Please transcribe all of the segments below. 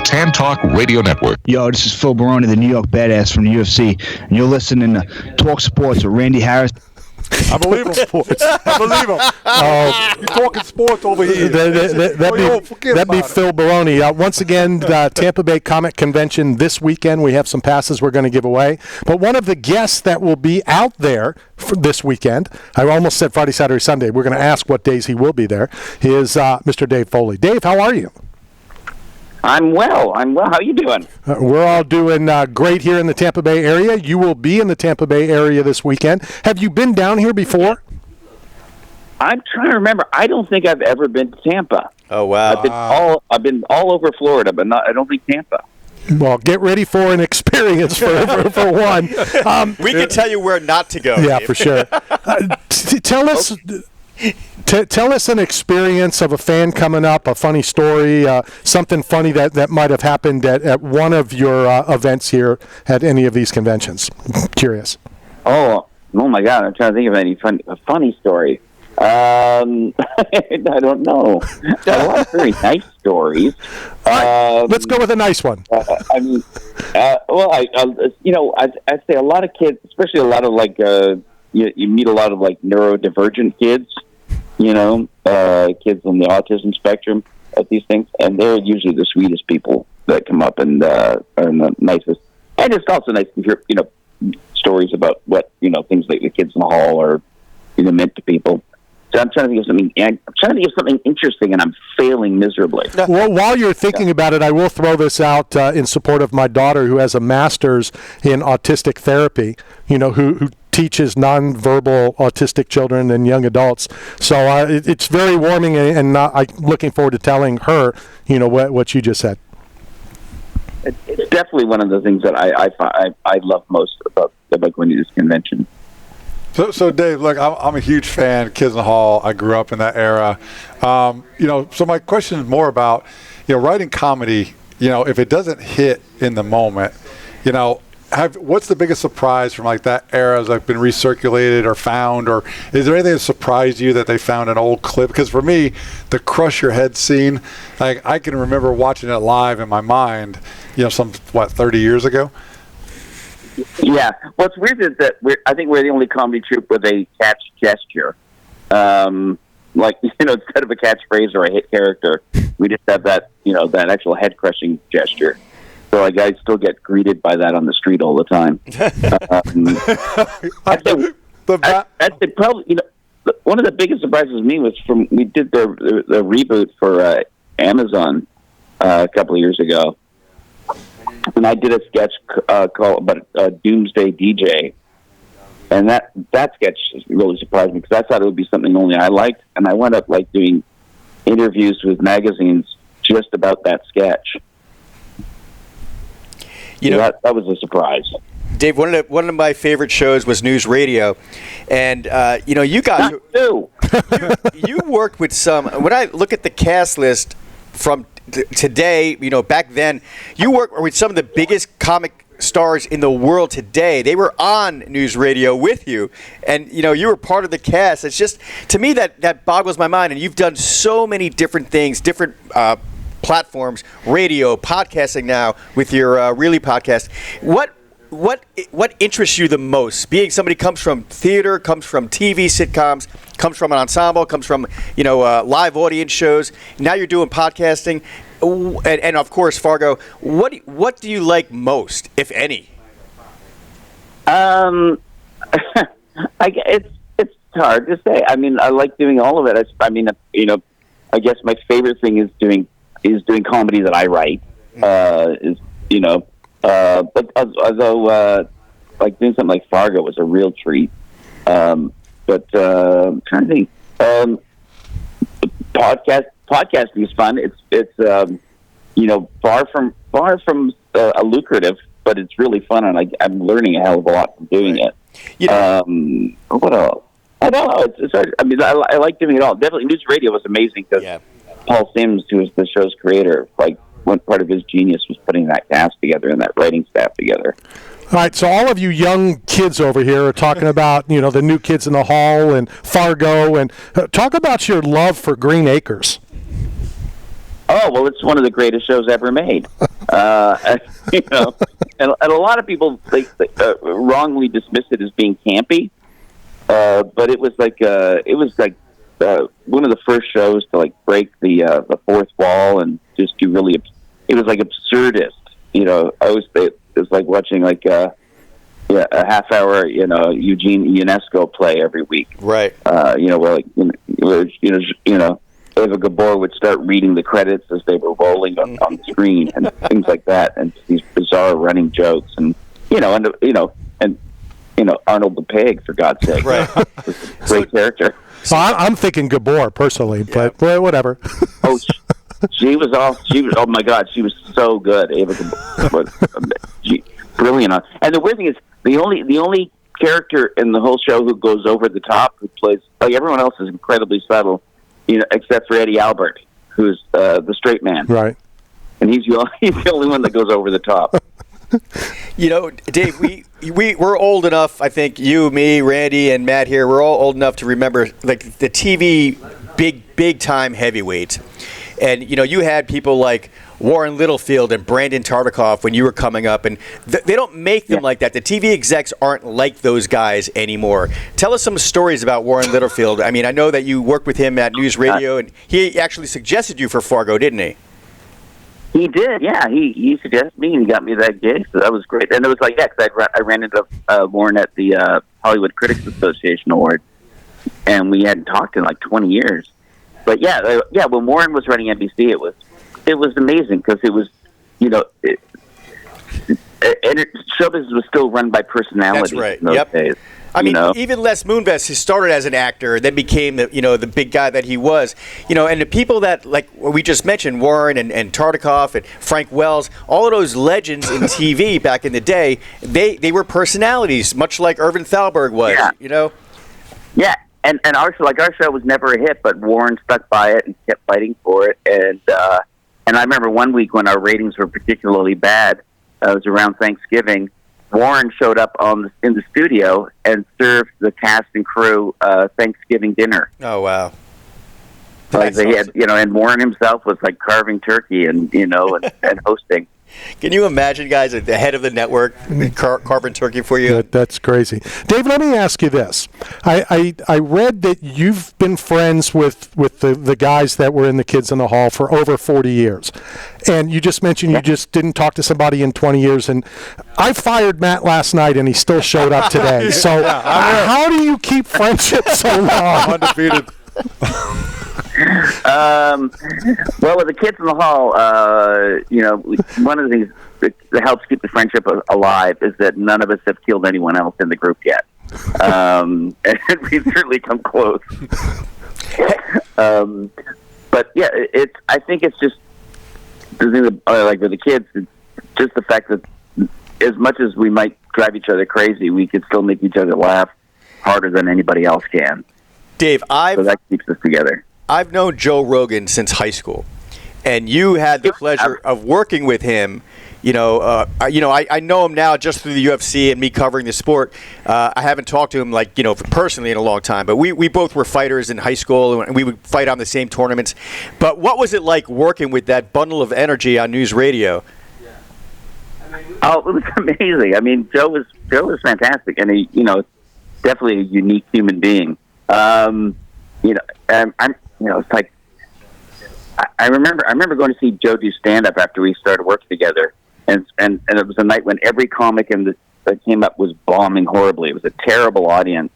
Tan Talk Radio Network. Yo, this is Phil Baroni, the New York Badass from the UFC, and you're listening to Talk Sports with Randy Harris. I believe him. I believe him. You're talking sports over here. That'd be Phil Baroni. Once again, Tampa Bay Comic Convention this weekend. We have some passes we're going to give away. But one of the guests that will be out there for this weekend, I almost said Friday, Saturday, Sunday. We're going to ask what days he will be there, is Mr. Dave Foley. Dave, how are you? I'm well. How you doing? We're all doing great here in the Tampa Bay area. You will be in the Tampa Bay area this weekend. Have you been down here before? I'm trying to remember. I don't think I've ever been to Tampa. Oh wow! I've been all over Florida, but I don't think Tampa. Well, get ready for an experience for one. We can tell you where not to go. Yeah, Dave. for sure. Tell us. Tell us an experience of a fan coming up, a funny story, something funny that might have happened at one of your events here at any of these conventions. Curious. Oh my God! I'm trying to think of any funny story. I don't know. A lot of very nice stories. Let's go with a nice one. I'd say a lot of kids, especially a lot of you meet a lot of neurodivergent kids. Kids on the autism spectrum at these things, and they're usually the sweetest people that come up and are the nicest. And it's also nice to hear, stories about what things like the kids in the hall are, meant to people. So I'm trying to think of something. I'm trying to think of something interesting, and I'm failing miserably. Well, while you're thinking about it, I will throw this out in support of my daughter, who has a master's in autistic therapy. Who teaches nonverbal autistic children and young adults. So it's very warming, and I'm looking forward to telling her, what you just said. It's definitely one of the things that I love most about going to this convention. So Dave, look, I'm a huge fan. Kids in the Hall. I grew up in that era. So my question is more about, writing comedy. If it doesn't hit in the moment, what's the biggest surprise from that era that's been recirculated or found, or is there anything that surprised you that they found an old clip? Because for me, the crush your head scene, I can remember watching it live in my mind, 30 years ago. Yeah, what's weird is that I think we're the only comedy troupe with a catch gesture. Instead of a catchphrase or a hit character, we just have that, that actual head crushing gesture. So I still get greeted by that on the street all the time. I'd say probably, one of the biggest surprises to me was we did the reboot for Amazon a couple of years ago. And I did a sketch called Doomsday DJ. And that sketch really surprised me because I thought it would be something only I liked. And I wound up doing interviews with magazines just about that sketch. That was a surprise. Dave, one of my favorite shows was News Radio, and you guys you worked with some. When I look at the cast list from today, back then, you worked with some of the biggest comic stars in the world today. They were on News Radio with you, and you were part of the cast. It's just, to me, that boggles my mind. And you've done so many different things, different platforms, radio, podcasting now with your Really podcast. What interests you the most? Being somebody comes from theater, comes from TV sitcoms, comes from an ensemble, comes from live audience shows. Now you're doing podcasting, and of course Fargo. What do you like most, if any? It's hard to say. I mean, I like doing all of it. I guess my favorite thing is doing comedy that I write. But although doing something like Fargo was a real treat. I'm trying to think. Podcasting is fun. It's far from lucrative, but it's really fun, and I'm learning a hell of a lot from doing it. What else? I don't know. It's hard. I mean, I like doing it all. Definitely, News Radio was amazing because Paul Sims, who is the show's creator, one part of his genius was putting that cast together and that writing staff together. All right, so all of you young kids over here are talking about, the New Kids in the Hall and Fargo, and talk about your love for Green Acres. Oh, well, it's one of the greatest shows ever made. and a lot of people wrongly dismiss it as being campy, but it was like one of the first shows to break the fourth wall and just do really. It was absurdist. I always say it was like watching a half hour Eugene Ionesco play every week. Right. Where Eva Gabor would start reading the credits as they were rolling on the screen and things like that, and these bizarre running jokes, and Arnold the Pig, for God's sake, right? Great character. So I'm thinking Gabor personally, but whatever. Oh, she was oh my God, she was so good. Eva Gabor was brilliant. And the weird thing is, the only character in the whole show who goes over the top, who plays everyone else is incredibly subtle. Except for Eddie Albert, who's the straight man. Right. And he's the only one that goes over the top. Dave, we're old enough, I think, you, me, Randy, and Matt here, we're all old enough to remember, the TV big time heavyweights. And, you had people like Warren Littlefield and Brandon Tartikoff when you were coming up, and they don't make them like that. The TV execs aren't like those guys anymore. Tell us some stories about Warren Littlefield. I mean, I know that you worked with him at News Radio, and he actually suggested you for Fargo, didn't he? He did, yeah. He suggested me, and he got me that gig, so that was great. And it was because I ran into Warren at the Hollywood Critics Association Award, and we hadn't talked in 20 years. But when Warren was running NBC, it was amazing because it was, show business was still run by personality. That's right. In those days. I mean, even Les Moonves, who started as an actor, then became the big guy that he was. And the people that, like we just mentioned, Warren and Tartikoff and Frank Wells, all of those legends in TV back in the day, they were personalities, much like Irvin Thalberg was. Yeah. And our show was never a hit, but Warren stuck by it and kept fighting for it. And I remember one week when our ratings were particularly bad, it was around Thanksgiving. Warren showed up in the studio and served the cast and crew Thanksgiving dinner. Oh wow! They had, and Warren himself was carving turkey and and hosting. Can you imagine, guys, at the head of the network carving turkey for you? That's crazy. Dave, let me ask you this. I read that you've been friends with the guys that were in the Kids in the Hall for over 40 years. And you just mentioned you just didn't talk to somebody in 20 years. And I fired Matt last night, and he still showed up today. So how do you keep friendship so long? Undefeated. Well, with the Kids in the Hall, one of the things that helps keep the friendship alive is that none of us have killed anyone else in the group yet. And we've certainly come close. But yeah, I think it's just the thing with the kids, it's just the fact that as much as we might drive each other crazy, we could still make each other laugh harder than anybody else can. Dave, so that keeps us together. I've known Joe Rogan since high school, and you had the pleasure of working with him. I know him now just through the UFC and me covering the sport. I haven't talked to him personally in a long time, but we both were fighters in high school, and we would fight on the same tournaments. But what was it like working with that bundle of energy on News Radio? Oh, it was amazing. I mean, Joe was fantastic, and he, definitely a unique human being. It's like I remember going to see Joe do stand up after we started working together, and it was a night when every comic that came up was bombing horribly. It was a terrible audience,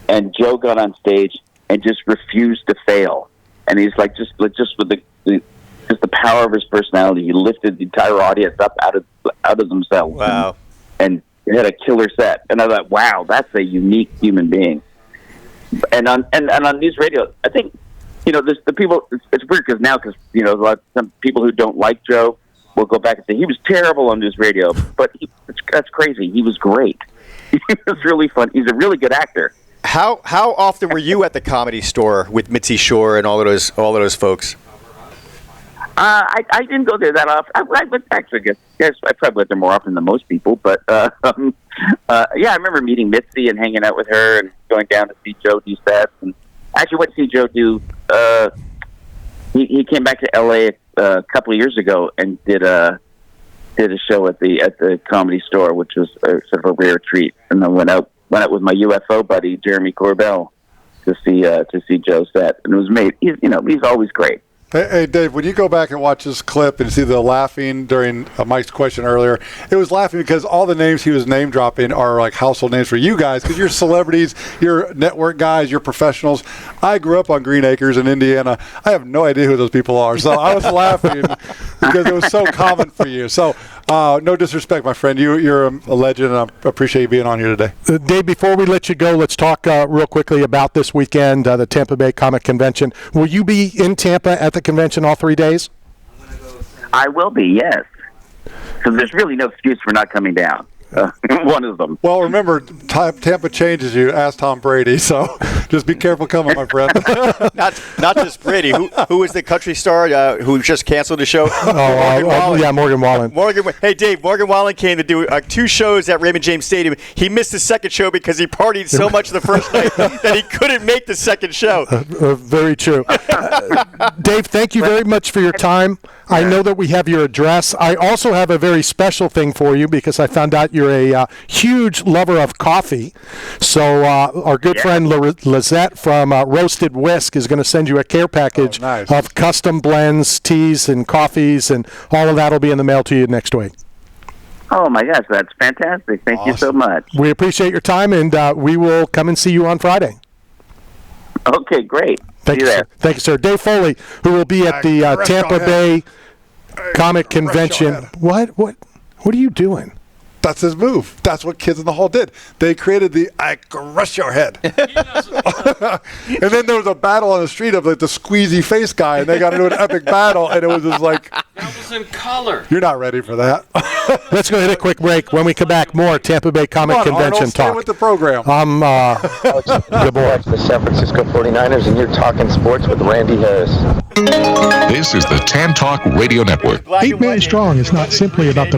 and Joe got on stage and just refused to fail. And he's just with the power of his personality, he lifted the entire audience up out of themselves. Wow! And had a killer set, and I thought, wow, that's a unique human being. And on News Radio, I think there's the people. It's weird because some people who don't like Joe will go back and say he was terrible on News Radio, but that's crazy. He was great. He was really fun. He's a really good actor. How often were you at the Comedy Store with Mitzi Shore and all of those folks? I didn't go there that often. I would actually guess I probably went there more often than most people. But I remember meeting Mitzi and hanging out with her and going down to see Joe do sets. And I actually went to see Joe do. He came back to LA a couple of years ago and did did a show at the Comedy Store, which was sort of a rare treat, and then went out with my UFO buddy Jeremy Corbell to see Joe set, and it was made. He's always great. Hey, Dave, when you go back and watch this clip and see the laughing during Mike's question earlier, it was laughing because all the names he was name dropping are like household names for you guys because you're celebrities, you're network guys, you're professionals. I grew up on Green Acres in Indiana. I have no idea who those people are. So I was laughing because it was so common for you. So no disrespect, my friend. You're a legend, and I appreciate you being on here today. Dave, before we let you go, let's talk real quickly about this weekend, the Tampa Bay Comic Convention. Will you be in Tampa at the convention all 3 days? I will be, yes. So there's really no excuse for not coming down. One of them. Well, remember, Tampa changes you. Ask Tom Brady. So just be careful coming, my friend. not just Brady. Who was the country star who just canceled the show? Morgan Wallen. Hey, Dave. Morgan Wallen came to do 2 shows at Raymond James Stadium. He missed the second show because he partied so much the first night that he couldn't make the second show. Very true. Dave, thank you very much for your time. I know that we have your address. I also have a very special thing for you because I found out you're a huge lover of coffee. So our good friend Lizette from Roasted Whisk is going to send you a care package of custom blends, teas, and coffees, and all of that will be in the mail to you next week. Oh, my gosh, that's fantastic. Thank you so much. We appreciate your time, and we will come and see you on Friday. Okay, great. Thank you, sir. Thank you, sir. Dave Foley, who will be at the Tampa Bay Comic Convention. What are you doing? That's his move. That's what Kids in the Hall did. They created the I crush your head. And then there was a battle on the street of like the squeezy face guy, and they got into an epic battle, and it was just like... That was in color. You're not ready for that. Let's go hit a quick break. When we come back, more Tampa Bay Comic Convention Arnold, stay talk. with the program. I'm the boy. The San Francisco 49ers, and you're talking sports with Randy Harris. This is the Tan Talk Radio Network. 8 million strong is not simply about the